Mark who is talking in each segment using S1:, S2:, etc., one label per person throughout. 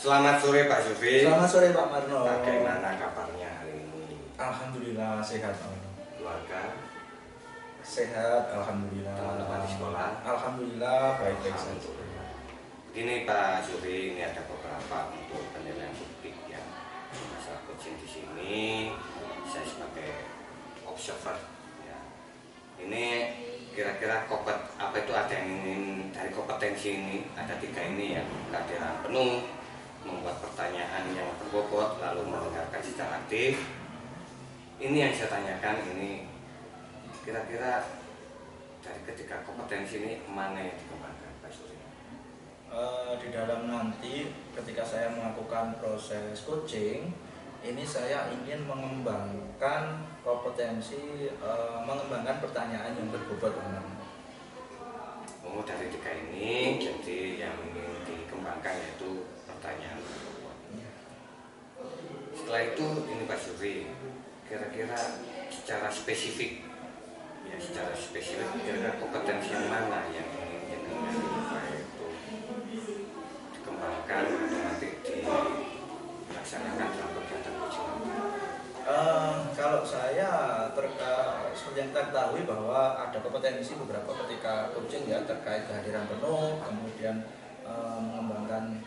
S1: Selamat sore Pak Sufi.
S2: Selamat sore Pak Marno.
S1: Bagaimana kabarnya hari ini?
S2: Alhamdulillah sehat Pak Marno.
S1: Keluarga?
S2: Sehat, alhamdulillah.
S1: Teman-teman di sekolah?
S2: Alhamdulillah baik-baik saja.
S1: Ini Pak Sufi, ini ada beberapa untuk penilaian publik yang masalah coaching di sini. Saya sebagai observer. Ya. Ini kira-kira apa itu ada yang ingin dari kompetensi ini? Ada 3 ini ya, kehadiran penuh, membuat pertanyaan yang berbobot, lalu mendengarkan secara aktif. Ini yang saya tanyakan, ini kira-kira dari ketiga kompetensi ini mana yang dikembangkan Pak Suri?
S2: Di dalam nanti ketika saya melakukan proses coaching, ini saya ingin mengembangkan kompetensi, mengembangkan pertanyaan yang berbobot.
S1: Oh, dari 3 ini, jadi yang ingin dikembangkan yaitu pertanyaan. Setelah itu ini Pak Suri, kira-kira secara spesifik kira-kira kompetensi yang mana yang ingin itu dikembangkan atau nanti dilaksanakan dalam kegiatan coaching?
S2: Kalau saya seperti yang kita ketahui bahwa ada kompetensi beberapa ketika coaching ya, terkait kehadiran penuh, kemudian mengembangkan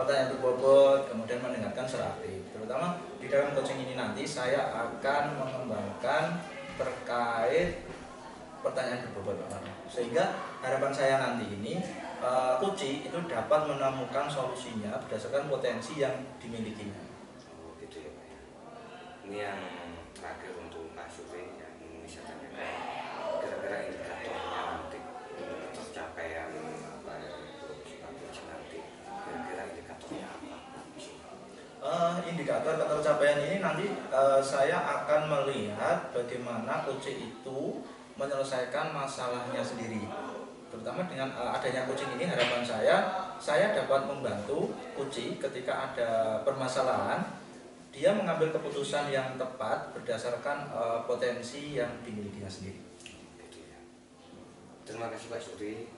S2: pertanyaan berbobot, kemudian mendengarkan secara aktif. Terutama di dalam coaching ini nanti saya akan mengembangkan terkait pertanyaan berbobot, sehingga harapan saya nanti ini coaching itu dapat menemukan solusinya berdasarkan potensi yang dimilikinya.
S1: Oh gitu ya Pak ya. Ini yang terakhir untuk Pak Sufi yang ingin saya tanyakan, kira-kira indikatornya nanti tercapaian apa ya itu nanti, kira-kira indikatornya apa?
S2: Indikator ketercapaian ini nanti saya akan melihat bagaimana coaching itu menyelesaikan masalahnya sendiri. Terutama dengan adanya coaching ini, harapan saya dapat membantu coaching ketika ada permasalahan, dia mengambil keputusan yang tepat berdasarkan potensi yang dimilikinya sendiri.
S1: Terima kasih Pak Suri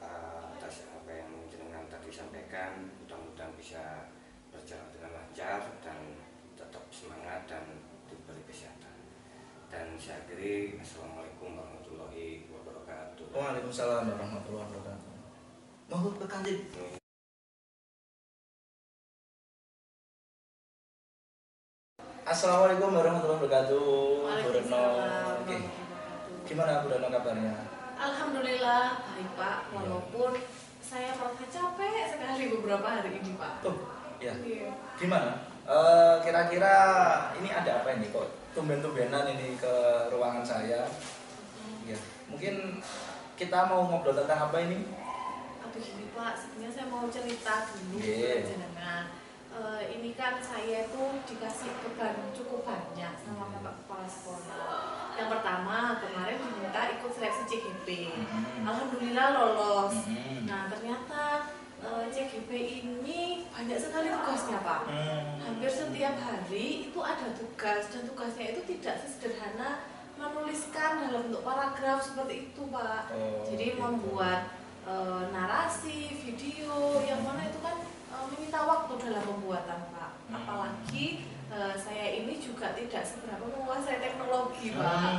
S1: atas apa yang jenengan tadi sampaikan. Mudah-mudahan bisa berjalan dengan lancar dan tetap semangat dan diberi kesehatan. Dan saya akhiri, Assalamualaikum warahmatullahi wabarakatuh.
S2: Waalaikumsalam warahmatullahi wabarakatuh. Mohon ke kantin. Assalamualaikum warahmatullahi wabarakatuh.
S3: Waalaikumsalam.
S2: Oke. Gimana Bu Retno kabarnya?
S3: Alhamdulillah baik Pak, walaupun saya merasa capek sekali beberapa hari ini Pak.
S2: Ya.
S3: Iya.
S2: Gimana? Kira-kira ini ada apa ini kok tumben-tumbenan ini ke ruangan saya? Ya. Mungkin kita mau ngobrol tentang apa ini?
S3: Aduh gini Pak, sebenarnya saya mau cerita dulu
S2: Yeah.
S3: jenengan. Ini kan saya tuh dikasih beban cukup banyak sama Bapak Kepala Sekolah. Yang pertama kemarin diminta ikut seleksi CGP. Alhamdulillah lolos. Nah ternyata CGP ini banyak sekali tugasnya Pak. Hampir setiap hari itu ada tugas, dan tugasnya itu tidak sesederhana menuliskan dalam bentuk paragraf seperti itu Pak. Jadi membuat narasi, video yang mana itu kan menyita waktu dalam pembuatan Pak. Apalagi saya ini juga tidak seberapa menguasai teknologi Pak.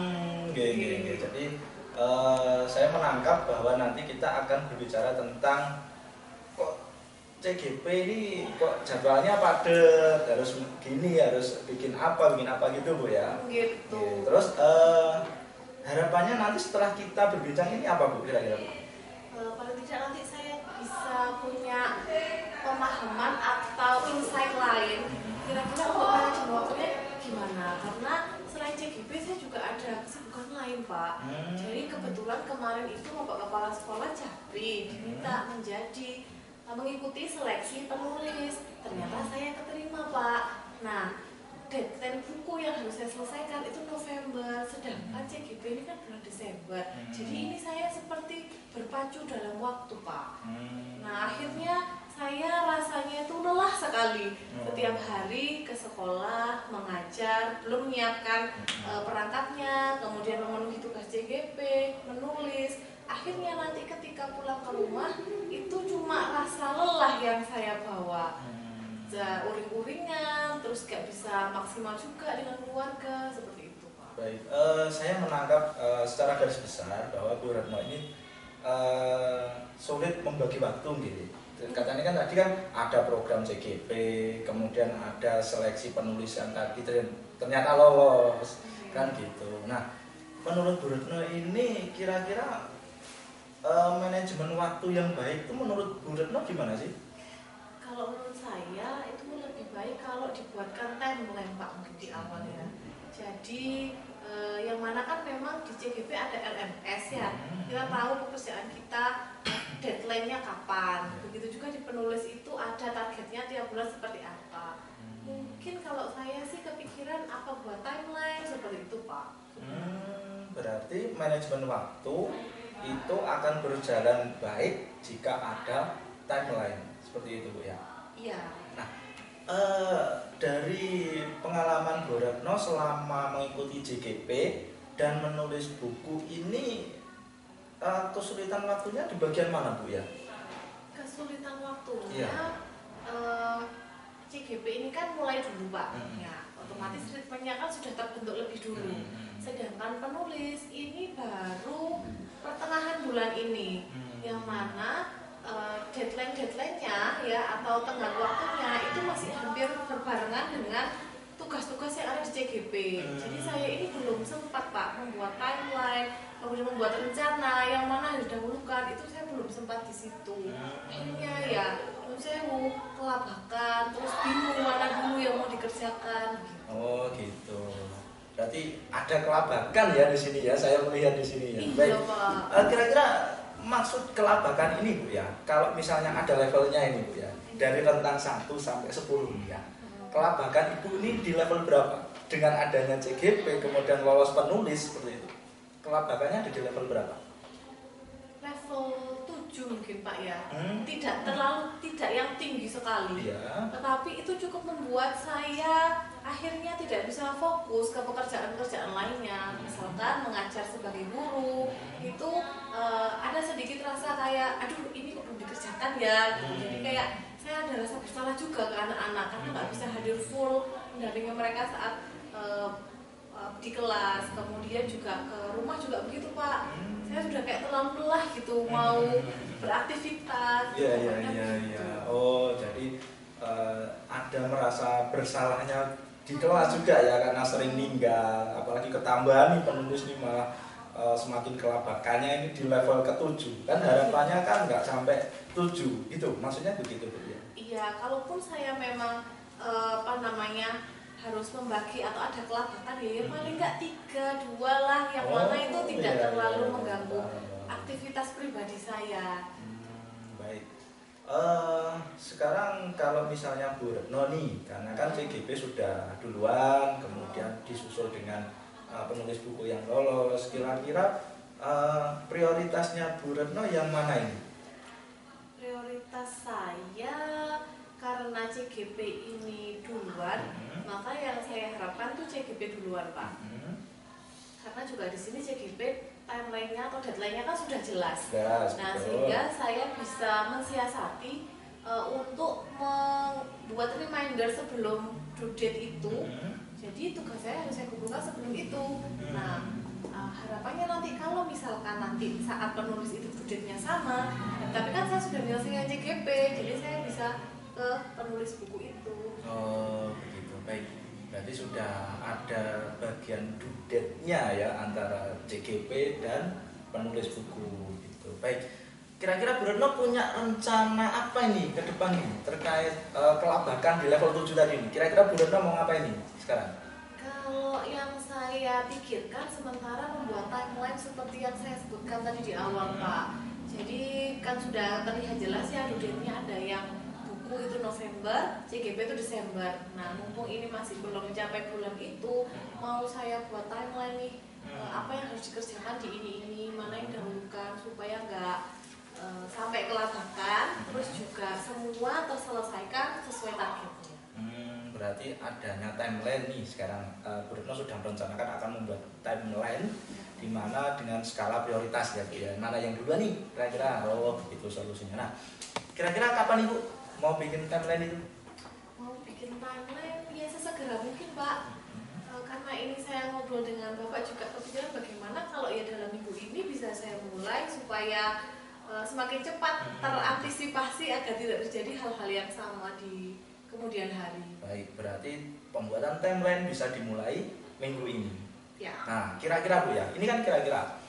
S2: Jadi saya menangkap bahwa nanti kita akan berbicara tentang kok CGP ini kok jadwalnya padat, harus gini, harus bikin apa gitu Bu ya.
S3: Gitu.
S2: Terus harapannya nanti setelah kita berbincang ini apa Bu kira-kira?
S3: Paling tidak nanti saya bisa punya pemahaman atau insight lain kira-kira untuk manajemen waktunya gimana, karena selain CGP saya juga ada kesibukan lain Pak. Jadi kebetulan kemarin itu Bapak Kepala Sekolah Japri diminta mengikuti seleksi penulis. Ternyata saya keterima Pak. Nah deadline buku yang harus saya selesaikan itu November, sedangkan CGP CGP ini kan bulan Desember. Jadi ini saya seperti berpacu dalam waktu, Pak. Nah, akhirnya saya rasanya itu lelah sekali. Setiap hari ke sekolah, mengajar, belum menyiapkan perangkatnya, kemudian memenuhi tugas CGP, menulis. Akhirnya nanti ketika pulang ke rumah, itu cuma rasa lelah yang saya bawa. Uring-uringan, terus gak bisa maksimal juga dengan keluarga, seperti itu, Pak.
S2: Baik, saya menangkap secara garis besar bahwa Bu Retno ini sulit membagi waktu gitu. Katanya kan tadi kan ada program CGP, kemudian ada seleksi penulisan tadi, ternyata lolos, kan gitu. Nah, menurut Bu Retno ini kira-kira manajemen waktu yang baik itu menurut Bu Retno gimana sih?
S3: Kalau menurut saya itu lebih baik kalau dibuatkan timeline, Pak, mungkin di awal ya. Jadi yang mana kan memang di CGP ada LMS ya. Kita tahu pekerjaan kita deadline-nya kapan. Begitu juga di penulis itu ada targetnya tiap bulan seperti apa. Mungkin kalau saya sih kepikiran apa buat timeline seperti itu, Pak.
S2: Berarti manajemen waktu itu akan berjalan baik jika ada timeline. Seperti itu, Bu ya?
S3: Iya.
S2: Nah, dari pengalaman Bu Retno selama mengikuti JGP dan menulis buku ini, kesulitan waktunya di bagian mana, Bu ya?
S3: Kesulitan waktunya, CGP ini kan mulai dulu, Pak. Ya, otomatis ritmenya kan sudah terbentuk lebih dulu. Sedangkan penulis ini baru pertengahan bulan ini, yang mana deadline-nya ya atau tenggat waktunya itu masih hampir berbarengan dengan tugas-tugas yang ada di CGP. Jadi saya ini belum sempat, Pak, membuat timeline, kemudian membuat rencana yang mana harus didahulukan, itu saya belum sempat di situ. Akhirnya ya saya mau kelabakan, terus bingung mana dulu yang mau dikerjakan. Gitu.
S2: Oh gitu. Berarti ada kelabakan ya di sini ya, saya melihat di sini ya.
S3: Iya, Pak.
S2: Kira-kira maksud kelabakan ini, Bu ya, kalau misalnya ada levelnya ini, Bu ya, dari rentang 1 sampai 10 ya, kelabakan Ibu ini di level berapa? Dengan adanya CGP kemudian lolos penulis seperti itu, kelabakannya ada di level berapa?
S3: Level 7 mungkin, Pak ya. Tidak yang tinggi sekali
S2: ya.
S3: Tetapi itu cukup membuat saya akhirnya tidak bisa fokus ke pekerjaan-pekerjaan lainnya. Misalkan mengajar sebagai guru, itu ada sedikit rasa kayak aduh ini kok belum dikerjakan ya. Jadi kayak saya ada rasa bersalah juga ke anak-anak karena nggak bisa hadir full mendampingi mereka saat di kelas, kemudian juga ke rumah juga begitu, Pak. Saya sudah kayak terlalu lelah gitu mau beraktivitas.
S2: Iya. Oh, jadi ada merasa bersalahnya di kelas juga ya karena sering ninggal, apalagi ketambahan nih penulis nih malah semakin kelabakannya ini di level ke-7. Kan harapannya kan nggak sampai 7 gitu. Maksudnya begitu, Bu ya.
S3: Iya, kalaupun saya memang harus membagi atau ada kelabakan ya paling nggak 3, 2 lah yang mana itu tidak terlalu mengganggu aktivitas pribadi saya.
S2: Baik. Sekarang kalau misalnya Bu Retno nih, karena kan CGP sudah duluan, kemudian disusul dengan penulis buku yang lolos, kira-kira prioritasnya Bu Retno yang mana ini?
S3: Prioritas saya karena CGP ini duluan, maka yang saya harapkan tuh CGP duluan, Pak. Karena juga di sini CGP timeline-nya atau deadline-nya kan sudah jelas. Nah, sehingga saya bisa mensiasati untuk membuat reminder sebelum due date itu. Jadi tugas saya harus saya kumpulkan sebelum itu. Nah, harapannya nanti kalau misalkan nanti saat penulis itu due date-nya sama, tapi kan saya sudah menyelesaikan CGP, jadi saya bisa ke penulis buku itu.
S2: Oh begitu, baik. Berarti sudah ada bagian due date-nya ya antara CGP dan penulis buku gitu. Baik. Kira-kira Bu Retno punya rencana apa ini ke depan ini terkait kelabakan di level 7 tadi ini? Kira-kira Bu Retno mau ngapain ini sekarang?
S3: Kalau yang saya pikirkan sementara membuat timeline seperti yang saya sebutkan tadi di awal, Pak. Jadi kan sudah terlihat jelas ya due date-nya ada yang itu November, CGP itu Desember. Nah, mumpung ini masih belum mencapai bulan itu, mau saya buat timeline nih, apa yang harus harus dikerjakan di ini, mana yang dahulukan supaya nggak sampai kelabakan, terus juga semua terselesaikan sesuai targetnya.
S2: Berarti adanya timeline nih sekarang, Bu Retno sudah merencanakan akan membuat timeline di mana dengan skala prioritas ya Bu ya, mana yang duluan nih kira-kira, itu solusinya. Nah kira-kira kapan Ibu mau bikin timeline itu?
S3: Mau bikin timeline ya sesegera mungkin Pak. Karena ini saya ngobrol dengan Bapak juga kepikiran bagaimana kalau ya dalam minggu ini bisa saya mulai supaya semakin cepat terantisipasi agar tidak terjadi hal-hal yang sama di kemudian hari.
S2: Baik, berarti pembuatan timeline bisa dimulai minggu ini.
S3: Ya.
S2: Nah, kira-kira Bu ya, ini kan kira-kira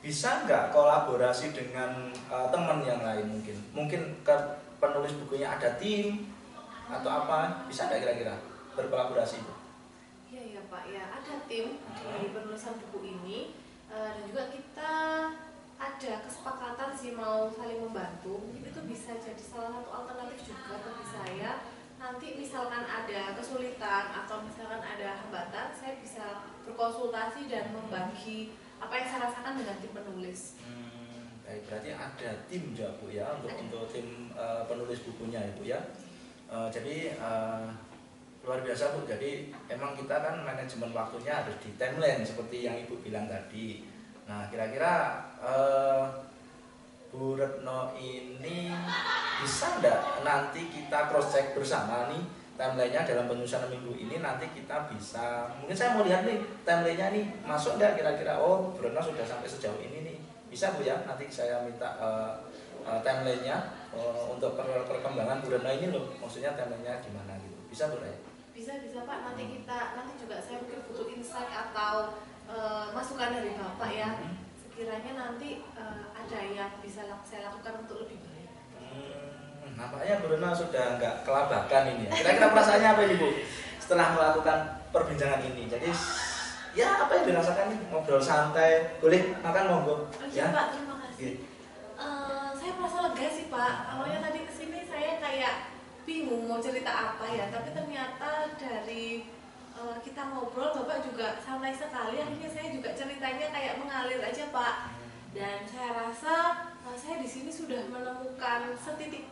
S2: bisa nggak kolaborasi dengan teman yang lain mungkin? Mungkin ke penulis bukunya ada tim atau apa? Bisa nggak kira-kira berkolaborasi Bu?
S3: Iya ya Pak, ya ada tim di penulisan buku ini dan juga kita ada kesepakatan sih mau saling membantu. Mungkin itu bisa jadi salah satu alternatif juga bagi saya. Nanti misalkan ada kesulitan atau misalkan ada hambatan, saya bisa berkonsultasi dan membagi apa yang saya rasakan dengan tim penulis.
S2: Baik, berarti ada tim ya Bu ya untuk tim penulis bukunya ya Bu ya. Jadi luar biasa Bu. Jadi emang kita kan manajemen waktunya harus di timeline seperti yang Ibu bilang tadi. Nah kira-kira Bu Retno ini bisa nggak nanti kita cross check bersama nih timelinenya dalam penyusunan minggu ini, nanti kita bisa, mungkin saya mau lihat nih timelinenya nih masuk nggak kira-kira, Bu Retno sudah sampai sejauh ini nih, bisa Bu ya, nanti saya minta timelinenya untuk perkembangan Bu Retno ini loh, maksudnya timelinenya gimana gitu, bisa Bu ya?
S3: Bisa Pak, nanti juga saya mungkin butuh insight atau masukan dari Bapak ya. Sekiranya nanti ada yang bisa saya lakukan untuk lebih baik.
S2: Nampaknya Bu Retno sudah nggak kelabakan ini ya. Kira-kira perasaannya apa ini Bu setelah melakukan perbincangan ini? Jadi ya apa yang dirasakan nih? Ngobrol santai, boleh makan monggo.
S3: Ya Pak, terima kasih. Saya merasa lega sih Pak. Awalnya tadi kesini saya kayak bingung mau cerita apa ya, tapi ternyata dari kita ngobrol Bapak juga santai sekali, akhirnya saya juga ceritanya kayak mengalir aja Pak. Dan saya rasa saya di sini sudah menemukan setitik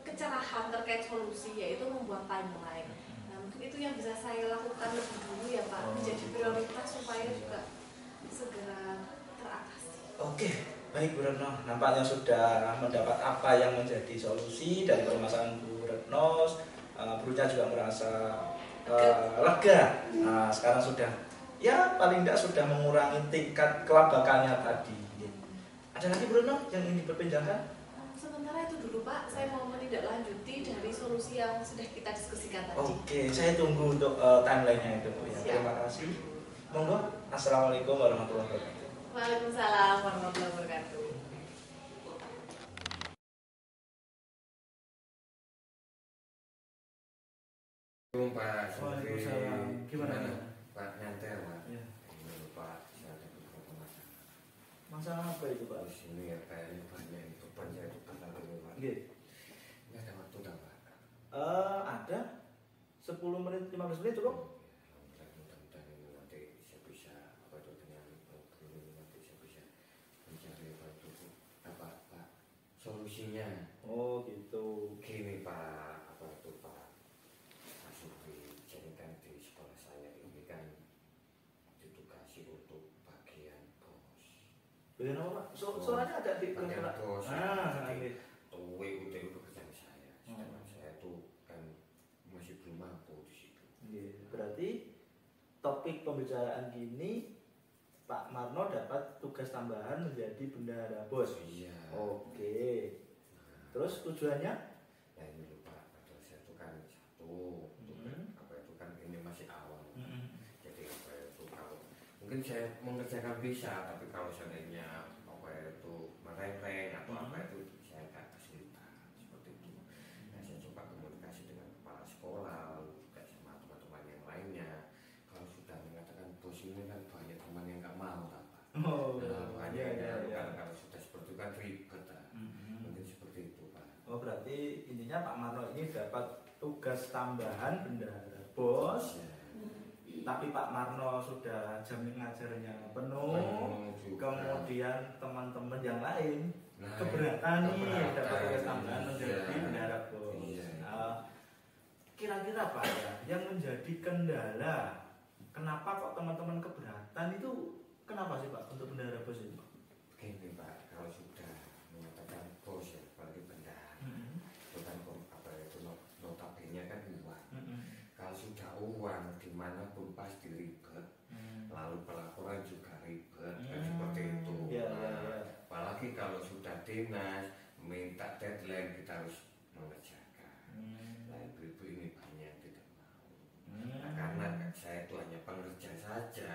S3: kecerahan terkait solusi, yaitu membuat timeline. Nah mungkin itu yang bisa saya lakukan lebih dulu ya Pak, menjadi prioritas supaya juga segera teratasi.
S2: Oke, baik Bu Retno, nampaknya sudah mendapat apa yang menjadi solusi dari permasalahan Bu Retno. Burunya juga merasa lega. Nah, sekarang sudah ya paling tidak sudah mengurangi tingkat kelabakannya tadi. Ada lagi Bu Retno yang ingin diperbincangkan?
S3: Sementara itu dulu Pak, saya mau menindaklanjuti dari solusi yang sudah kita diskusikan tadi.
S2: Oke, saya tunggu untuk timelinenya itu Bu ya. Terima kasih. Monggo. Assalamualaikum warahmatullahi wabarakatuh.
S3: Waalaikumsalam warahmatullahi wabarakatuh.
S1: Pak Sofi,
S2: gimana?
S1: Pak nyantai Pak.
S2: Ya.
S1: Ini Pak, saya ada beberapa masalah.
S2: Masalah apa itu Pak?
S1: Di sini ya kayaknya banyak itu banyak itu kata dulu Pak.
S2: Oke.
S1: Ini ada waktu tak Pak?
S2: Ada 10 menit 15 menit cukup?
S1: Mudah-mudahan ini nanti saya bisa apa itu dengan ngobrol ini nanti saya bisa mencari apa Pak solusinya.
S2: Oh gitu.
S1: Gini Pak, apa itu Pak? Jadi kan di sekolah saya ini kan ditugasi untuk bagian bos.
S2: Bagian apa Pak? Suaranya agak di
S1: bagian bos.
S2: Jadi
S1: tuwe udah pekerjaan saya. Sedangkan saya tuh kan masih belum mampu di situ.
S2: Berarti topik pembicaraan gini Pak Marno dapat tugas tambahan menjadi bendahara bos.
S1: Iya.
S2: Oke. Terus tujuannya?
S1: Ya ini lupa. Padahal saya tuh kan satu. Apa itu kan ini masih awal. Jadi apa itu kalau mungkin saya mengerjakan bisa, tapi kalau seandainya apa itu mereng atau apa itu saya agak kesulitan seperti itu. Nah, saya coba komunikasi dengan kepala sekolah, juga sama teman-teman yang lainnya. Kalau sudah mengatakan bos ini kan banyak teman yang nggak mau, Pak. Kalau sudah seperti itu kan ribet, mungkin seperti itu, Pak.
S2: Oh berarti intinya Pak Marno ini dapat tugas tambahan bendahara bos. Tapi Pak Marno sudah jam ngajarnya penuh. kemudian teman-teman yang lain keberatan nih dapat tugas tambahan menjadi bendahara bos.
S1: Iya.
S2: Kira-kira Pak ya yang menjadi kendala kenapa kok teman-teman keberatan itu kenapa sih Pak untuk bendahara bos itu?
S1: Begini Pak, kalau sudah menyatakan bos ya, apalagi bendahara, itu kan apa itu notabene kan uang. Kalau sudah uang dimanapun pasti ribet, lalu pelaporan juga ribet, kan seperti itu. Apalagi kalau sudah dinas minta deadline kita harus mengerjakan. Nah ibu-ibu ini banyak yang tidak mau. Nah, karena saya itu hanya pengerja saja,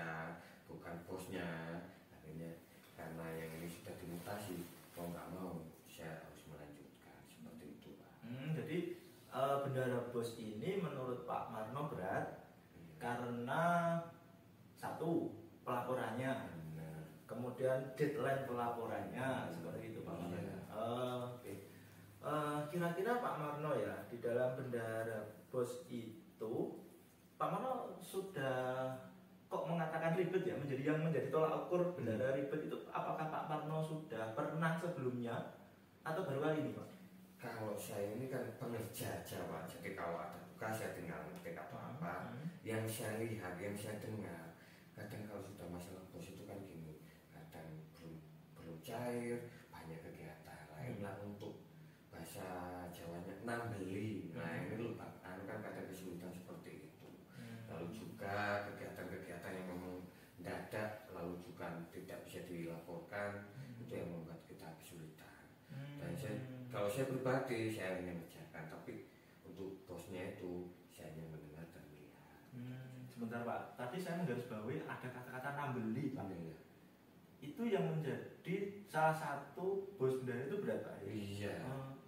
S1: bukan bosnya. Akhirnya karena yang ini sudah dimutasi, mau nggak mau saya harus melanjutkan seperti itu Pak.
S2: Jadi bendahara bos ini menurut Pak Marno berat karena satu pelaporannya, kemudian deadline pelaporannya seperti itu Pak Marno. Oke. Kira-kira Pak Marno ya di dalam bendahara bos itu Pak Marno sudah kok mengatakan ribet ya menjadi tolak ukur bendahara ribet itu apakah Pak Marno sudah pernah sebelumnya atau baru kali ini Pak?
S1: Kalau saya ini kan pengerja aja Pak, jadi kalau ada tugas saya tinggal ngetik atau apa. Yang saya lihat, yang saya dengar, kadang kalau sudah masalah bos itu kan gini, kadang belum cair, banyak kegiatan lain lah untuk bahasa Jawanya nambeli. Nah ini lupa, kan kadang kesulitan seperti itu. Lalu juga kegiatan-kegiatan yang memang mendadak, lalu juga tidak bisa dilaporkan, itu yang membuat kita kesulitan. Dan kalau saya pribadi saya hanya mengerjakan, tapi untuk bosnya itu saya hanya mendengar dan melihat.
S2: Sebentar Pak, tadi saya menggarisbawahi ada kata-kata nambeli Pak.
S1: Iya.
S2: Itu yang menjadi salah satu bos bendahara itu berapa ya?
S1: Iya.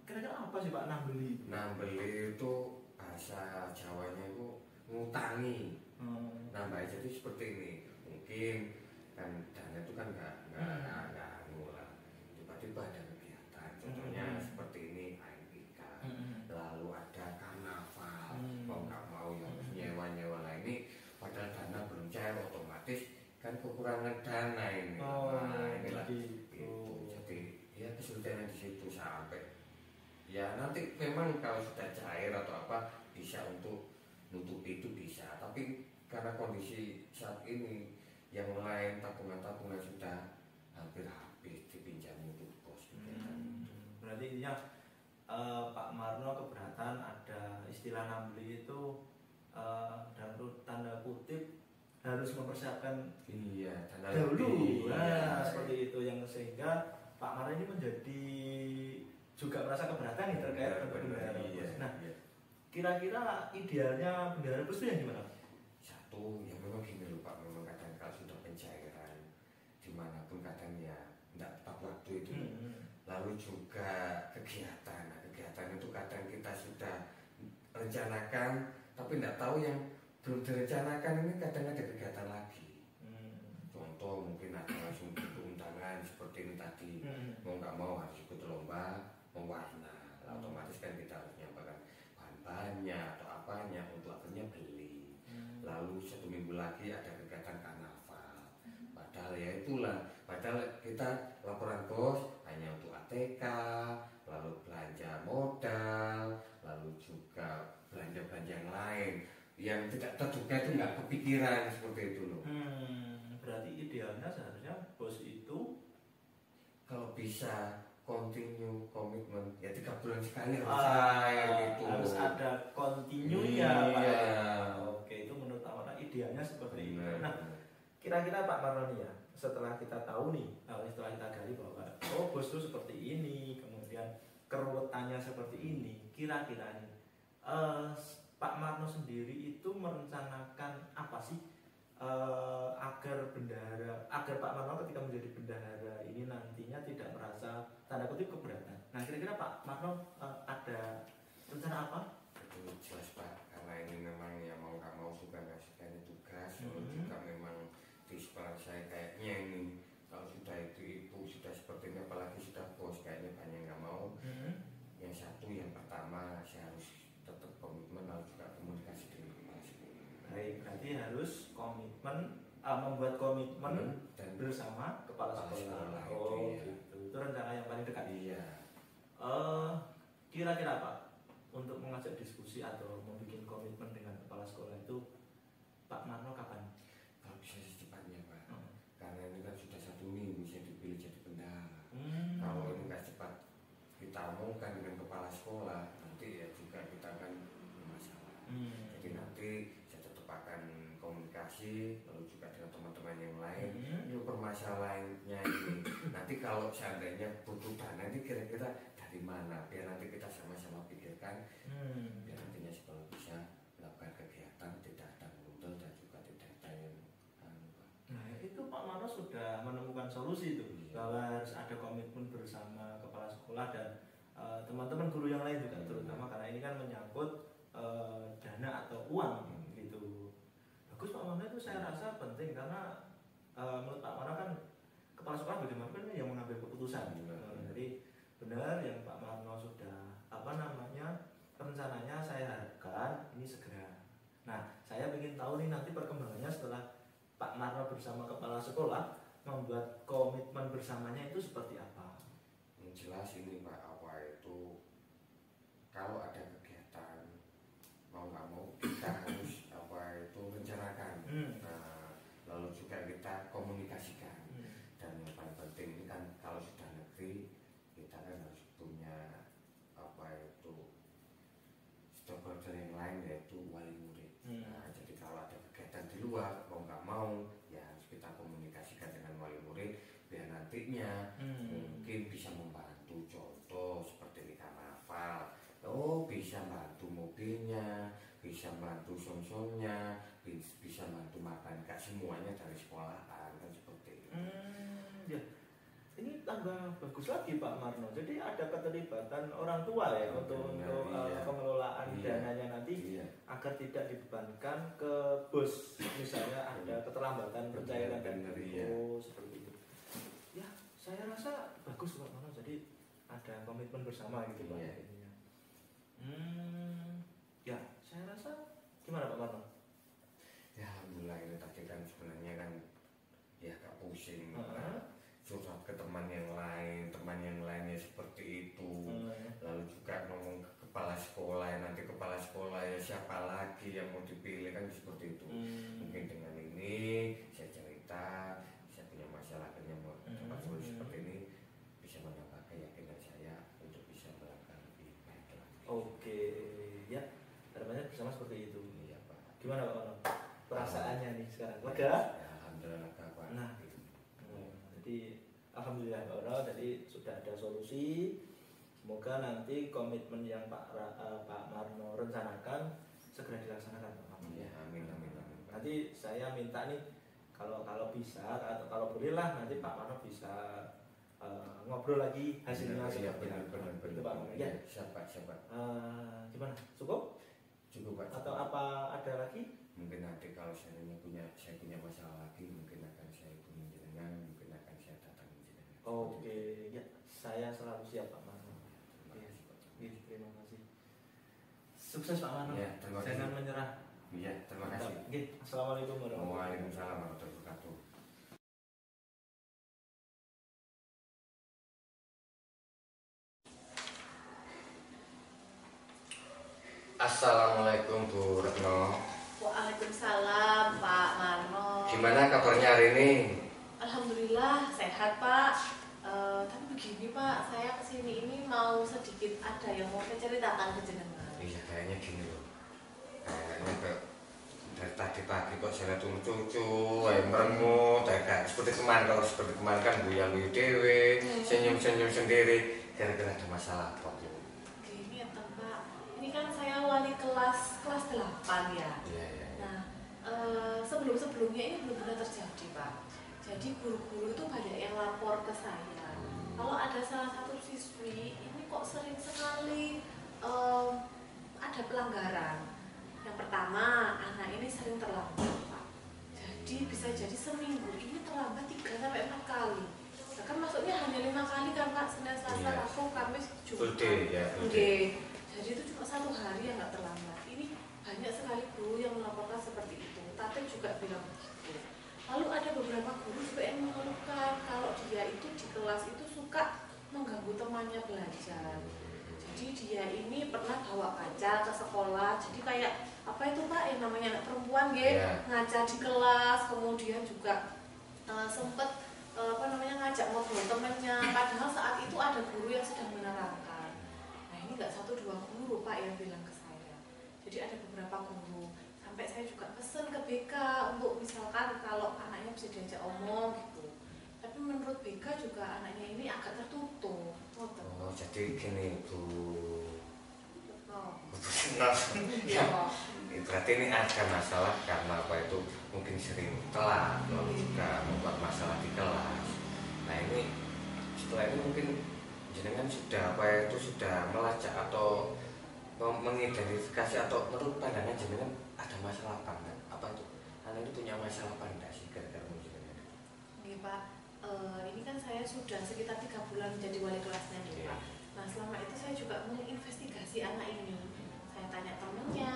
S2: Kira-kira apa sih Pak nambeli?
S1: Nambeli itu bahasa Jawanya itu ngutangi. Nambah jadi seperti ini, mungkin kan dana itu kan nggak ngulang, tiba-tiba ada kegiatan, contohnya seperti ini AMPK, lalu ada karnaval, mau nggak mau yang nyewa lah ini, padahal dana belum cair otomatis kan kekurangan dana ini. Inilah itu. Jadi ya kesulitannya di situ sampai ya nanti memang kalau sudah cair atau apa bisa untuk nutupi itu bisa, tapi karena kondisi saat ini yang lain tabungan-tabungan sudah hampir habis dipinjam untuk bos.
S2: Berarti intinya Pak Marno keberatan ada istilah nambeli itu dalam tanda kutip harus mempersiapkan dahulu. Seperti itu yang sehingga Pak Marno ini menjadi juga merasa keberatan nih terkait untuk bendahara bos. Nah, kira-kira idealnya bendahara bos itu yang gimana?
S1: Satu, yang memang gini loh Pak, memang kadang kalau sudah pencairan dimanapun kadangnya tidak tepat waktu itu. Lalu juga kegiatan, nah, kegiatan itu kadang kita sudah rencanakan, tapi tidak tahu yang belum direncanakan ini kadang ada kegiatan lagi. Contoh mungkin ada langsung undangan seperti ini tadi, mau nggak mau harus ikut lomba mewarna, otomatis kan kita harus nyampaikan bahan-bahannya atau apanya untuk akhirnya beli. Lalu 1 minggu lagi ada kegiatan karnaval, padahal ya itulah, padahal kita laporan bos hanya untuk ATK, lalu belanja modal, lalu juga belanja-belanja yang lain yang tidak terduga itu nggak kepikiran seperti itu loh.
S2: Berarti idealnya seharusnya bos itu
S1: kalau bisa continue komitmen ya 3 bulan sekali gitu.
S2: Harus ada continue-nya Pak. Oke, itu menurut Amana idealnya seperti itu. Nah, kira-kira Pak Maroni ya, setelah kita tahu nih, setelah kita gali bahwa bos itu seperti ini, kemudian keruwetannya seperti ini, kira-kira nih Pak Marno sendiri itu merencanakan apa sih agar Pak Marno ketika menjadi bendahara ini nantinya tidak merasa tanda kutip keberatan. Nah, kira-kira Pak Marno ada rencana apa?
S1: Itu jelas Pak, karena ini memang ya mau nggak mau suka nggak suka ini tugas, juga memang di sekolah saya kayaknya ini kalau sudah itu ibu sudah seperti ini, apalagi sudah bos kayaknya banyak nggak mau. Yang satu, yang pertama saya harus tetap komitmen, lalu juga komunikasi dengan kepala sekolah.
S2: Baik, berarti harus komitmen, membuat komitmen dan bersama kepala sekolah. kira-kira Pak untuk mengajak diskusi atau membuat komitmen dengan kepala sekolah itu Pak Marno kapan?
S1: Kalau bisa secepatnya Pak, karena ini kan sudah 1 minggu saya dipilih jadi bendahara. Kalau ini nggak cepat kita omongkan dengan kepala sekolah, nanti ya juga kita akan bermasalah. Jadi nanti saya tetap akan komunikasi, lalu juga dengan teman-teman yang lain. Ini permasalahannya ini. Nanti kalau seandainya butuh dana, nanti kira-kira dari mana? Biar nanti kita sama-sama pikirkan. Biar nantinya kalau bisa melakukan kegiatan tidak ada mundur dan juga tidak ada yang
S2: Nah itu Pak Marno sudah menemukan solusi itu, bahwa harus ada komitmen bersama kepala sekolah dan teman-teman guru yang lain juga, terutama karena ini kan menyangkut dana atau uang gitu. Bagus Pak Marno, itu saya rasa penting karena menurut Pak Marno kan kepala sekolah bagaimanapun yang mengambil keputusan. Jadi benar yang Pak Marno sudah rencananya saya harapkan ini segera. Nah saya ingin tahu nih nanti perkembangannya setelah Pak Marno bersama kepala sekolah membuat komitmen bersamanya itu seperti apa?
S1: Yang jelas ini Pak, apa itu kalau ada kegiatan mau nggak mau kita harus apa itu rencanakan. Nah, lalu juga kita komunikasikan. Dan yang paling penting ini kan kalau sudah negeri kita kan harus punya apa itu stakeholder yang lain, yaitu wali murid. Nah, jadi kalau ada kegiatan di luar mau nggak mau ya harus kita komunikasikan dengan wali murid biar nantinya mungkin bisa membantu, contoh seperti ini karnaval, bisa bantu mobilnya, bisa bantu somsomnya, bisa bantu makan, gak semuanya dari sekolahan kan seperti itu.
S2: Ya. Ini tambah bagus lagi Pak Marno. Jadi ada keterlibatan orang tua ya untuk pengelolaan dananya nanti agar tidak dibebankan ke bos. Misalnya ada keterlambatan pencairan dan seperti itu. Ya, saya rasa bagus Pak Marno. Jadi ada komitmen bersama gitu Pak. Ya, saya rasa gimana Pak Marno?
S1: Ya alhamdulillah, ini tadi kan sebenarnya kan ya agak pusing. Curhat ke teman yang lainnya seperti itu. Lalu juga ngomong ke kepala sekolah, ya nanti kepala sekolah ya siapa lagi yang mau dipilih kan seperti itu. Mungkin dengan ini saya cerita, saya punya masalah akhirnya mau dapat solusi seperti ini, bisa menambah keyakinan saya untuk bisa melakukan lebih baik lagi.
S2: Oke, ya harapannya bersama seperti itu.
S1: Iya Pak.
S2: Gimana Pak Marno? Perasaannya nih sekarang lega?
S1: Ya, alhamdulillah lega Pak.
S2: Nah, jadi alhamdulillah Pak Marno, jadi sudah ada solusi. Semoga nanti komitmen yang Pak Marno rencanakan segera dilaksanakan Pak Marno.
S1: Ya, amin.
S2: Nanti saya minta nih kalau bisa atau kalau boleh lah nanti Pak Marno bisa ngobrol lagi hasilnya seperti apa. Itu Pak Marno. Ya,
S1: siapa?
S2: Gimana? Cukup
S1: Pak.
S2: Atau apa ada lagi?
S1: Mungkin nanti kalau saya punya masalah lagi, mungkin akan saya hubungi jenengan, mungkin akan saya datang jenengan.
S2: Oke, ya saya selalu siap Pak Marno. Terima kasih. Sukses Pak Marno.
S1: Ya, terima kasih.
S2: Jangan menyerah.
S1: Iya, terima kasih.
S2: Assalamualaikum warahmatullahi wabarakatuh.
S1: Waalaikumsalam warahmatullahi wabarakatuh. Assalamualaikum Bu Retno.
S3: Waalaikumsalam Pak Marno.
S1: Gimana kabarnya hari ini?
S3: Alhamdulillah sehat Pak. Tapi begini Pak, saya kesini ini mau sedikit ada yang mau saya ceritakan ke jenengan.
S1: Iya kayaknya gini loh. Kayaknya dari tadi pagi kok saya lihat cucu, merengut, kayak seperti kemarin. Kalau seperti kemarin kan buya-buyu dewe, senyum-senyum sendiri. Kira-kira ada masalah apa Bu?
S3: Gini ya Pak, ini kan saya wali kelas 8 ya.
S1: Iya.
S3: Nah, sebelumnya ini belum pernah terjadi Pak. Jadi guru-guru itu banyak yang lapor ke saya. Kalau ada salah satu siswi ini kok sering sekali ada pelanggaran. Yang pertama, anak ini sering terlambat Pak. Jadi bisa jadi seminggu ini terlambat 3-4 kali. Bahkan masuknya hanya 5 kali kan Pak, Senin, Selasa, Rabu, Kamis, Jumat. Jadi itu cuma 1 hari yang nggak terlambat. Ini banyak sekali guru yang melaporkan seperti itu. Tapi juga bilang begitu. Lalu ada beberapa guru juga yang mengeluhkan kalau dia itu di kelas itu suka mengganggu temannya belajar. Jadi dia ini pernah bawa kaca ke sekolah. Jadi kayak apa itu Pak yang namanya anak perempuan ngaca di kelas, kemudian juga sempet ngajak ngobrol temennya. Padahal saat itu ada guru yang sedang menerangkan. Nah ini nggak 1-2 guru Pak yang bilang ke saya. Jadi ada beberapa guru. Sampai saya juga pesen ke BK untuk misalkan kalau anaknya bisa diajak omong gitu. Tapi menurut BK juga anaknya ini agak tertutup.
S1: Oh, jadi gini Bu. Berarti ini ada masalah karena apa itu mungkin sering telat, lalu juga membuat masalah di kelas. Nah ini setelah ini mungkin jenengan sudah melacak atau mengidentifikasi atau menurut pandangan jenengan ada masalah apa itu anak ini punya masalah apa enggak sih gara-gara jenengan?
S3: Oke Pak, ini kan saya sudah sekitar 3 bulan menjadi wali kelasnya nih Pak. Nah selama itu saya juga menginvestigasi anak ini. Saya tanya temennya,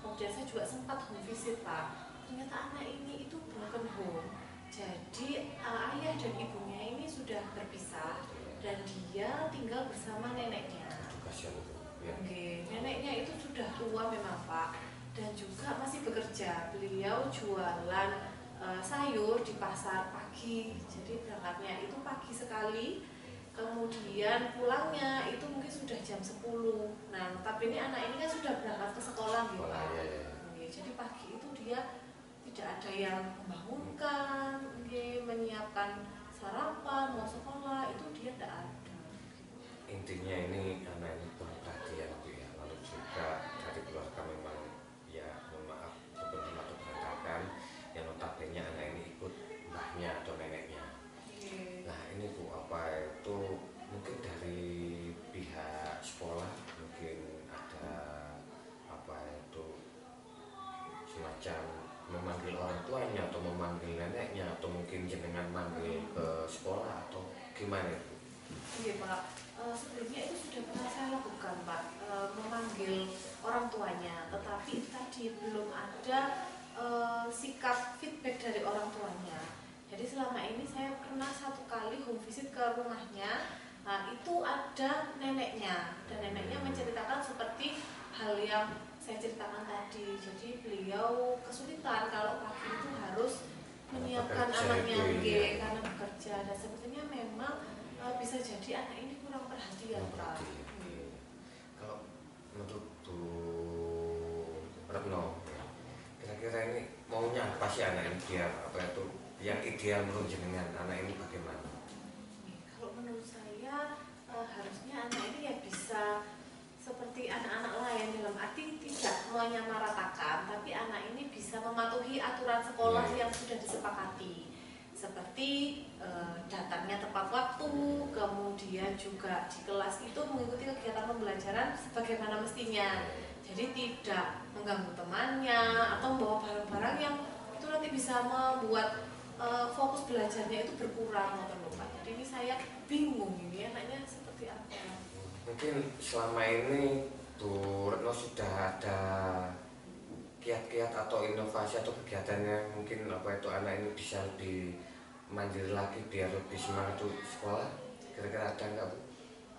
S3: kemudian saya juga sempat home visit Pak. Ternyata anak ini itu broken home. Jadi ayah dan ibunya ini sudah berpisah dan dia tinggal bersama neneknya.
S1: Kasihan itu. Ya.
S3: Oke, neneknya itu sudah tua memang Pak dan juga masih bekerja. Beliau jualan sayur di pasar pagi. Jadi berangkatnya itu pagi sekali. Kemudian pulangnya itu mungkin sudah jam 10. Nah, tapi ini anak ini kan sudah berangkat ke sekolah gitu Pak. Oke, jadi pagi itu dia tidak ada yang membangunkan, menyiapkan sarapan, mau sekolah, itu dia tidak ada.
S1: Intinya ini anak ini kurang perhatian Bu ya. Lalu juga dari keluarga memang ya mohon maaf beberapa berantakan yang notabene anak ini ikut mbahnya atau neneknya. Nah ini Bu, apa itu mungkin dari pihak sekolah mungkin ada apa itu semacam memanggil orang tuanya atau memanggil neneknya atau mungkin jenengan manggil ke sekolah atau gimana itu?
S3: Iya Pak, sebelumnya itu sudah pernah saya lakukan Pak, memanggil orang tuanya, tetapi tadi belum ada sikap feedback dari orang tuanya. Jadi selama ini saya pernah 1 kali home visit ke rumahnya. Nah itu ada neneknya dan neneknya menceritakan seperti hal yang saya ceritakan tadi. Jadi beliau kesulitan kalau pagi itu harus menyiapkan anaknya karena bekerja dan sepertinya memang bisa jadi anak ini kurang perhatian Pak.
S1: Kalau menurut Bu Retno, kira-kira ini maunya apa sih anak ini biar apa itu yang ideal menurut jenengan anak ini bagaimana?
S3: Kalau menurut saya harusnya anak ini ya bisa seperti anak-anak lain dalam arti tidak menyamaratakan, tapi anak ini bisa mematuhi aturan sekolah yang sudah disepakati. Seperti datangnya tepat waktu, kemudian juga di kelas itu mengikuti kegiatan pembelajaran sebagaimana mestinya. Jadi tidak mengganggu temannya atau membawa barang-barang yang itu nanti bisa membuat fokus belajarnya itu berkurang atau lupa. Jadi ini saya bingung ini anaknya seperti apa.
S1: Mungkin selama ini Bu Retno sudah ada kiat-kiat atau inovasi atau kegiatan yang mungkin apa itu anak ini bisa lebih mandiri lagi biar lebih semangat tuh sekolah, kira-kira ada nggak Bu?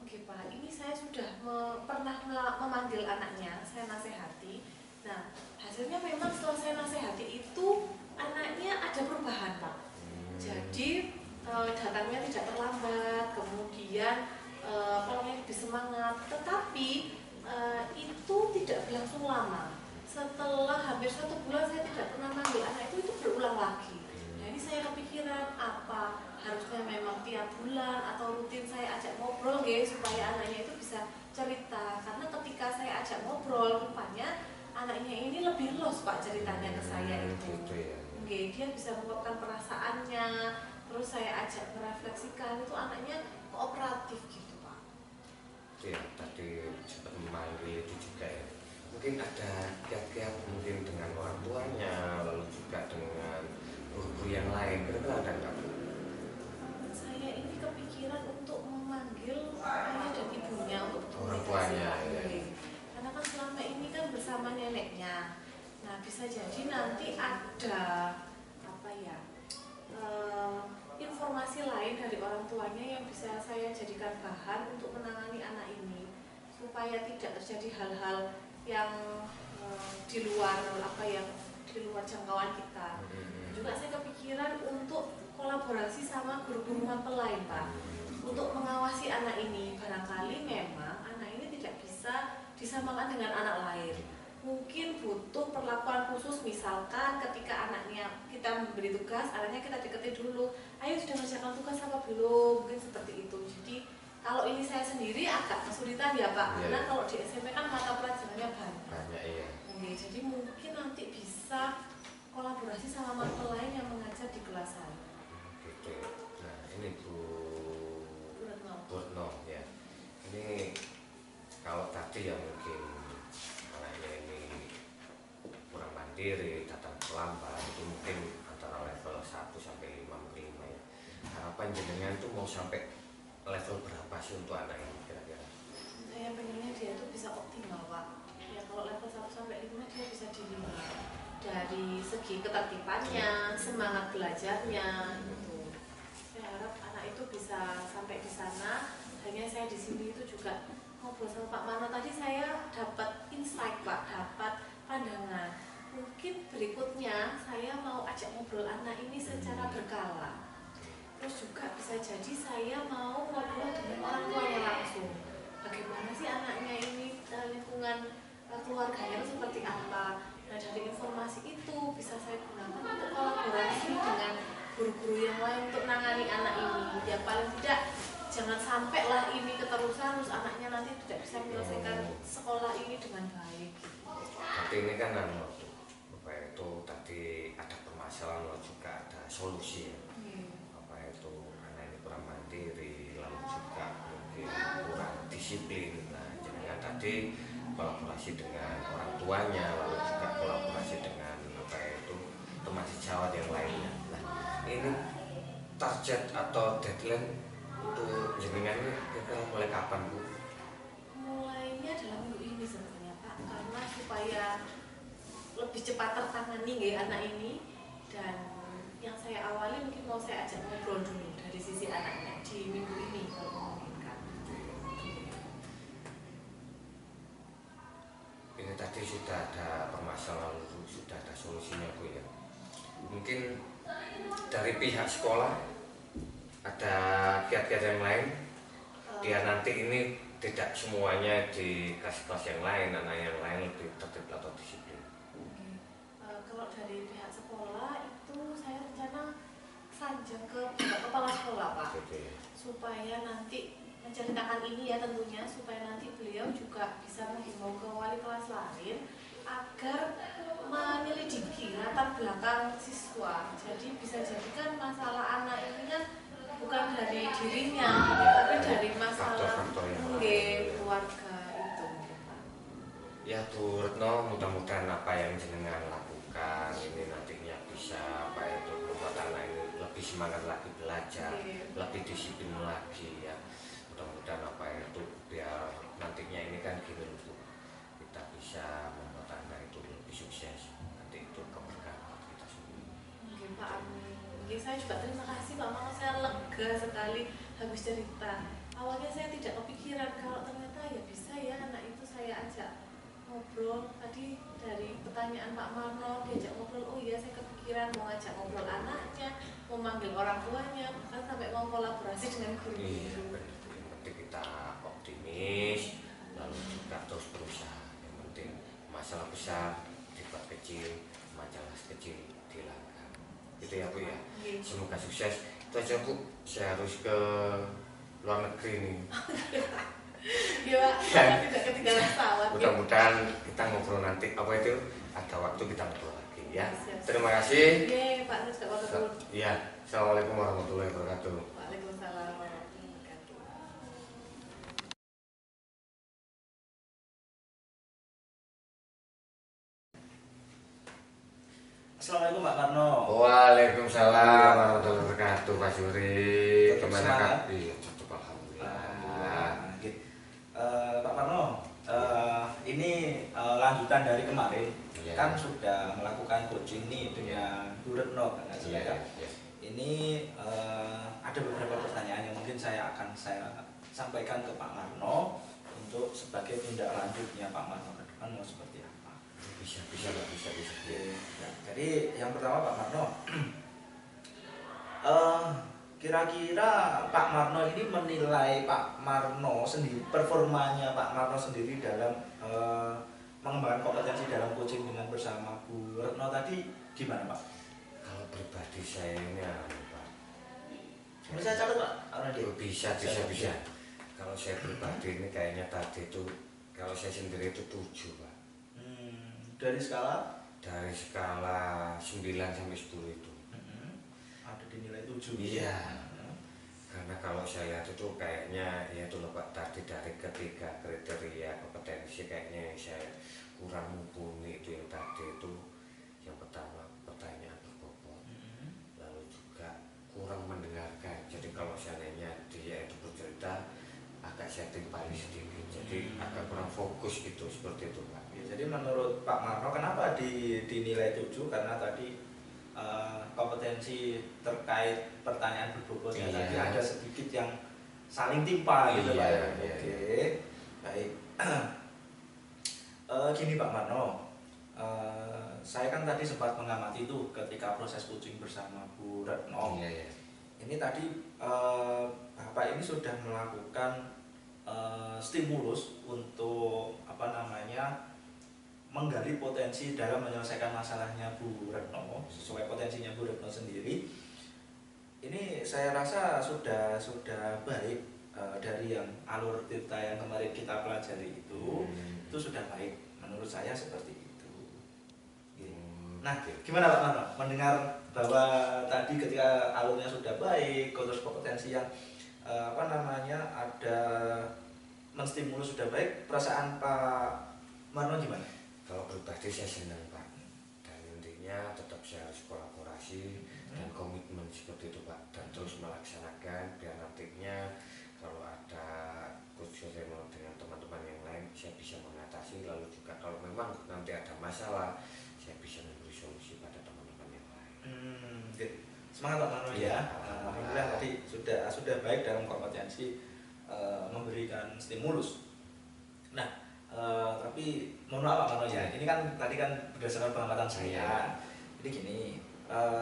S3: Oke Pak, ini saya sudah pernah memanggil anaknya, saya nasihati. Nah hasilnya memang setelah saya nasihati itu anaknya ada perubahan Pak. Jadi datangnya tidak terlambat, kemudian lebih semangat. Tetapi itu tidak berlangsung lama. Setelah hampir 1 bulan saya tidak pernah manggil anak itu berulang lagi. Nah ini saya kepikiran apa harusnya memang tiap bulan atau rutin saya ajak ngobrol supaya anaknya itu bisa cerita. Karena ketika saya ajak ngobrol rupanya anaknya ini lebih los Pak ceritanya ke saya itu. Dia bisa mengungkapkan perasaannya, terus saya ajak merefleksikan, itu anaknya kooperatif gitu Pak.
S1: Ya tadi sempat memanggil itu juga ya. Mungkin ada kiat-kiat mungkin dengan orang tuanya, lalu juga dengan guru-guru yang lain, kira-kira ada nggak Bu?
S3: Saya ini kepikiran untuk memanggil ayah dan ibunya untuk
S1: orang tuanya ya.
S3: Karena kan selama ini kan bersama neneknya. Nah bisa jadi nanti ada apa ya informasi lain dari orang tuanya yang bisa saya jadikan bahan untuk menangani anak ini supaya tidak terjadi hal-hal yang di luar jangkauan kita. Juga saya kepikiran untuk kolaborasi sama guru-guru mapel lain, Pak, untuk mengawasi anak ini. Barangkali memang anak ini tidak bisa disamakan dengan anak lain, mungkin butuh perlakuan khusus. Misalkan ketika anaknya kita memberi tugas, anaknya kita deketi dulu, ayo sudah mengerjakan tugas apa belum, mungkin seperti itu. Jadi kalau ini saya sendiri agak kesulitan ya Pak, karena kalau di SMP kan mata pelajarannya banyak.
S1: Iya.
S3: Jadi mungkin nanti bisa kolaborasi sama mata lain yang mengajar di kelas saya.
S1: Gitu. Nah ini Bu Retno ya. Ini kalau tadi ya mungkin anaknya ini kurang mandiri, datang terlambat, itu mungkin antara level 1 sampai 5 ya. Harapan jenengan tuh mau sampai level berapa sih untuk anak ini kira-kira?
S3: Saya pengennya dia itu bisa optimal Pak. Ya kalau level 1 sampai 5 dia bisa dinilai dari segi ketertibannya, semangat belajarnya gitu. Saya harap anak itu bisa sampai di sana. Hanya saya di sini itu juga ngobrol sama Pak Marno tadi, saya dapat insight Pak, dapat pandangan. Mungkin berikutnya saya mau ajak ngobrol anak ini secara berkala. Terus juga bisa jadi saya mau ngobrol dengan orang tuanya langsung. Bagaimana sih anaknya ini, lingkungan keluarganya seperti apa. Nah dari informasi itu bisa saya gunakan untuk kolaborasi dengan guru-guru yang lain untuk menangani anak ini. Yang paling tidak jangan sampai lah ini keterusan terus anaknya nanti tidak bisa menyelesaikan sekolah ini dengan baik.
S1: Tapi ini kan apa itu tadi ada permasalahan juga ada solusi ya. Apa itu anak ini kurang mandiri, lalu juga mungkin kurang disiplin. Nah jangan tadi kolaborasi dengan orang tuanya, lalu juga kolaborasi dengan apa itu teman sejawat yang lainnya. Nah ini target atau deadline untuk jenengan ini kira-kira mulai kapan Bu?
S3: Mulainya dalam minggu ini sebenarnya Pak, karena supaya lebih cepat tertangani ya anak ini. Dan yang saya awali mungkin mau saya ajak ngobrol dulu dari sisi anaknya di minggu ini kalau memungkinkan.
S1: Ini tadi sudah ada permasalahan, sudah ada solusinya Bu ya. Mungkin dari pihak sekolah ada kiat-kiat yang lain biar nanti ini tidak semuanya di kelas-kelas yang lain, anak yang lain lebih tertib atau disiplin.
S3: Kalau dari pihak sekolah itu saya rencana sanjang ke kepala sekolah Pak, supaya nanti menceritakan ini ya tentunya, supaya nanti beliau juga bisa menghimbau ke wali kelas lain agar menyelidiki latar belakang siswa. Jadi bisa jadikan masalah anak ini kan bukan dari dirinya, tapi dari masalah keluarga itu.
S1: Ya Bu Retno, mudah-mudahan apa yang jenengan lakukan ini nantinya bisa apa itu membuat anak ini lebih semangat lagi belajar, lebih disiplin lagi ya. Mudah-mudahan apa itu biar nantinya ini kan gini Bu, kita bisa membuat anak itu lebih sukses. Nanti itu keberkahan kita sendiri.
S3: Oke Pak, amin. Saya juga terima kasih Pak Marno, saya lega sekali habis cerita. Awalnya saya tidak kepikiran kalau ternyata ya bisa ya anak itu saya ajak ngobrol. Tadi dari pertanyaan Pak Marno diajak ngobrol, oh iya saya kepikiran mau ngajak ngobrol anaknya, mau manggil orang tuanya, bahkan sampai mau kolaborasi dengan guru.
S1: Yang penting kita optimis, lalu juga terus berusaha. Yang penting masalah besar dibuat kecil, masalah kecil dihilangkan. Gitu ya Bu ya. Semoga sukses. Itu aja Bu, saya harus ke luar negeri nih.
S3: Iya Pak, tidak ketinggalan pesawat.
S1: Mudah-mudahan kita ngobrol nanti, apa itu ada waktu kita ngobrol lagi ya. Terima kasih.
S3: Iya Pak, saya sudah ngobrol.
S1: Iya, assalamualaikum warahmatullahi wabarakatuh.
S3: Waalaikumsalam warahmatullahi wabarakatuh.
S2: Assalamualaikum Pak Marno.
S1: Waalaikumsalam warahmatullahi wabarakatuh Pak Suri.
S2: Tetap
S1: Gimana
S2: semangat?
S1: Kak? Iya, tetap alhamdulillah.
S2: Pak Marno, ini lanjutan dari kemarin.
S1: Iya.
S2: Kan sudah melakukan coaching nih dengan Bu Retno kan
S1: Iya.
S2: Ini ada beberapa pertanyaan yang mungkin saya akan sampaikan ke Pak Marno untuk sebagai tindak lanjutnya Pak Marno ke depan mau seperti apa.
S1: Bisa.
S2: Oke. Nah, jadi yang pertama Pak Marno, kira-kira Pak Marno ini menilai Pak Marno sendiri, performanya Pak Marno sendiri dalam mengembangkan kompetensi dalam coaching dengan bersama Bu Retno tadi gimana Pak?
S1: Kalau pribadi saya ini Pak.
S2: Bisa catat Pak?
S1: Bisa. Kalau saya pribadi ini kayaknya tadi itu, kalau saya sendiri itu 7 Pak.
S2: Dari skala?
S1: Dari skala 9 sampai 10 itu.
S2: Ada dinilai 7.
S1: Iya. Karena kalau saya lihat itu kayaknya ya itu loh Pak, tadi dari ketiga kriteria kompetensi kayaknya saya kurang mumpuni itu yang tadi itu. Yang pertama pertanyaan berbobot, lalu juga kurang mendengarkan. Jadi kalau seandainya dia itu bercerita agak saya timpali sedikit, jadi agak kurang fokus gitu, seperti itu Pak.
S2: Ya, jadi menurut Pak Marno kenapa dinilai 7? Karena tadi kompetensi terkait pertanyaan berbobot ya, tadi ada sedikit yang saling timpa gitu Pak. Oke. Baik. Gini Pak Marno, saya kan tadi sempat mengamati itu ketika proses coaching bersama Bu Retno. Ini tadi Bapak ini sudah melakukan stimulus untuk menggali potensi dalam menyelesaikan masalahnya Bu Retno sesuai potensinya Bu Retno sendiri. Ini saya rasa sudah baik dari yang alur Tirta yang kemarin kita pelajari itu sudah baik menurut saya seperti itu. Nah, gimana Pak Marno mendengar bahwa tadi ketika alurnya sudah baik, terus kompetensi yang ada menstimulus sudah baik, perasaan Pak Marno gimana?
S1: Kalau pribadi saya senang Pak, dan intinya tetap saya harus kolaborasi dan komitmen seperti itu Pak, dan terus melaksanakan biar nantinya kalau ada coach dengan teman-teman yang lain saya bisa mengatasi, lalu juga kalau memang nanti ada masalah saya bisa memberi solusi pada teman-teman yang lain.
S2: Semangat Pak Marno ya. Alhamdulillah tadi sudah baik dalam kompetensi memberikan stimulus. Nah, tapi mohon maaf Pak Marno ya, ini kan tadi kan berdasarkan pengamatan saya. Jadi gini,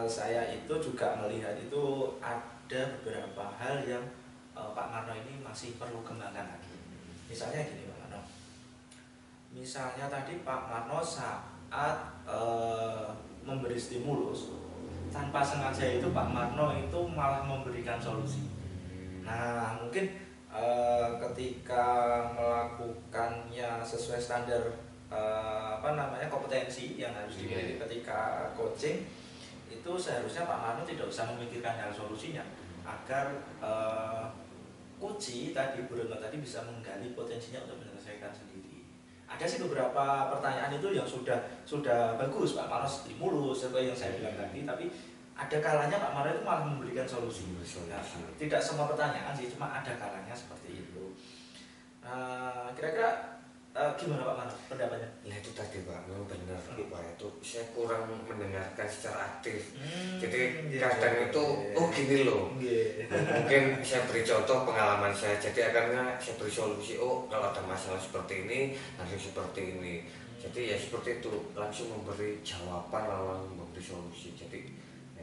S2: saya itu juga melihat itu ada beberapa hal yang Pak Marno ini masih perlu kembangkan lagi. Misalnya gini Pak Marno, misalnya tadi Pak Marno saat memberi stimulus tanpa sengaja itu Pak Marno itu malah memberikan solusi. Nah mungkin ketika melakukannya sesuai standar kompetensi yang harus dimiliki ketika coaching itu seharusnya Pak Marno tidak usah memikirkan hal solusinya agar coach tadi Bu Retno tadi bisa menggali potensinya untuk menyelesaikan sendiri. Ada sih beberapa pertanyaan itu yang sudah bagus Pak Marno stimulus seperti yang saya bilang tadi, tapi ada kalanya Pak Marno itu malah memberikan solusi. Nah, tidak semua pertanyaan sih, cuma ada kalanya seperti itu. Kira-kira gimana Pak Marno pendapatnya?
S1: Nah itu tadi Pak, memang benar Pak, itu saya kurang mendengarkan secara aktif. Jadi kadang itu gini loh. Mungkin saya beri contoh pengalaman saya, jadi akhirnya saya beri solusi, kalau ada masalah seperti ini langsung seperti ini. Jadi ya seperti itu, langsung memberi jawaban lalu memberi solusi. Jadi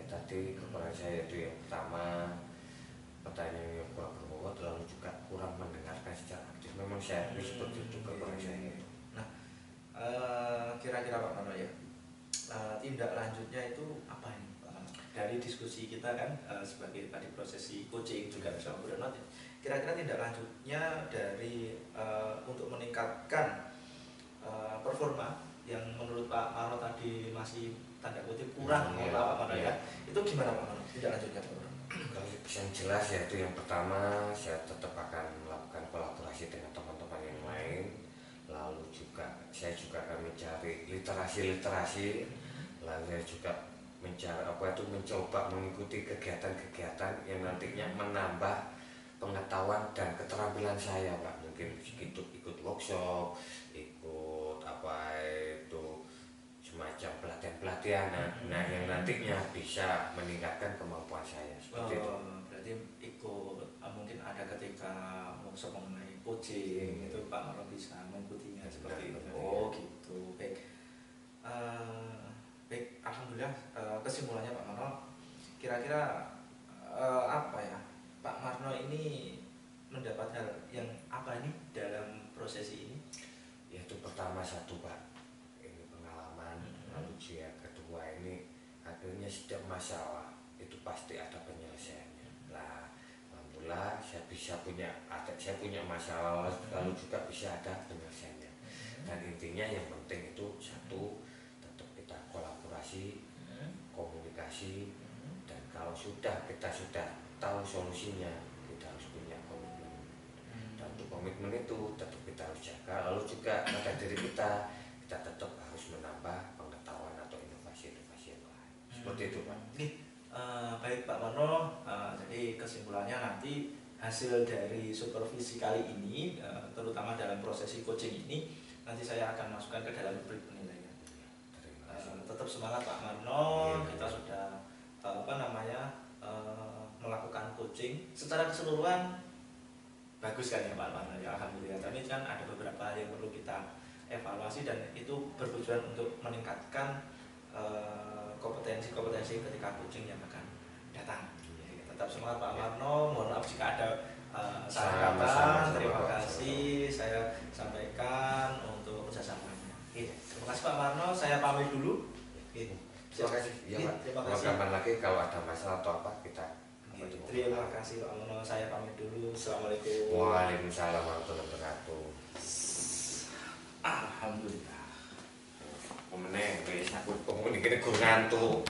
S1: tadi kekurangan saya itu yang pertama pertanyaan yang kurang berbobot, lalu juga kurang mendengarkan secara aktif. Memang saya seperti itu kekurangan saya itu.
S2: Nah, kira-kira Pak Marno ya, tindak lanjutnya itu apa ini Pak Marno? Dari diskusi kita kan sebagai tadi prosesi coaching juga bersama Bu Retno, kira-kira tindak lanjutnya dari untuk meningkatkan performa yang menurut Pak Marno tadi masih tanda kutip kurang Pak Marno ya, itu gimana Pak Marno tindak lanjutnya Pak Marno?
S1: Kalau yang jelas ya itu yang pertama saya tetap akan melakukan kolaborasi dengan teman-teman yang lain, lalu juga saya juga akan mencari literasi, lalu saya juga mencari mencoba mengikuti kegiatan-kegiatan yang nantinya menambah pengetahuan dan keterampilan saya Pak, mungkin ikut workshop, ikut semacam pelatihan-pelatihan, nah yang nantinya bisa meningkatkan kemampuan saya seperti itu.
S2: Berarti ikut mungkin ada ketika workshop mengenai coaching coaching itu Pak Marno bisa mengikutinya seperti itu.
S1: Benar.
S2: Oh gitu. Baik. Baik, alhamdulillah kesimpulannya Pak Marno, kira-kira apa ya? Pak Marno ini mendapat hal yang apa nih dalam prosesi ini?
S1: Yaitu pertama satu Pak, ini pengalaman, lalu yang kedua ini akhirnya setiap masalah itu pasti ada penyelesaiannya. Nah, alhamdulillah saya punya masalah lalu juga bisa ada penyelesaiannya. Dan intinya yang penting itu satu, tetap kita kolaborasi, komunikasi, dan kalau kita sudah tahu solusinya, kita harus punya komitmen. Dan untuk komitmen itu tetap kita harus jaga. Lalu juga pada diri kita tetap harus menambah pengetahuan atau inovasi-inovasi yang lain. Seperti itu Pak.
S2: Baik Pak Marno, jadi kesimpulannya nanti hasil dari supervisi kali ini, terutama dalam prosesi coaching ini, nanti saya akan masukkan ke dalam rubrik penilaian. Tetap semangat Pak Marno, kita sudah melakukan coaching secara keseluruhan bagus kan ya Pak Marno ya, alhamdulillah. Tapi kan ada beberapa hal yang perlu kita evaluasi dan itu bertujuan untuk meningkatkan kompetensi ketika coaching yang akan datang. Tetap semangat Pak Marno, mohon maaf jika ada salah kata, terima kasih saya sampaikan untuk kerjasamanya. Terima kasih Pak Marno, saya pamit dulu.
S1: Terima kasih. Ya Pak.
S2: Terima kasih.
S1: Kapan lagi kalau ada masalah atau apa kita.
S2: Terima kasih Pak Marno, saya pamit dulu. Assalamualaikum.
S1: Waalaikumsalam warahmatullahi wabarakatuh.
S2: Alhamdulillah.
S1: Pemenang, wis aku pengen iki ngantuk.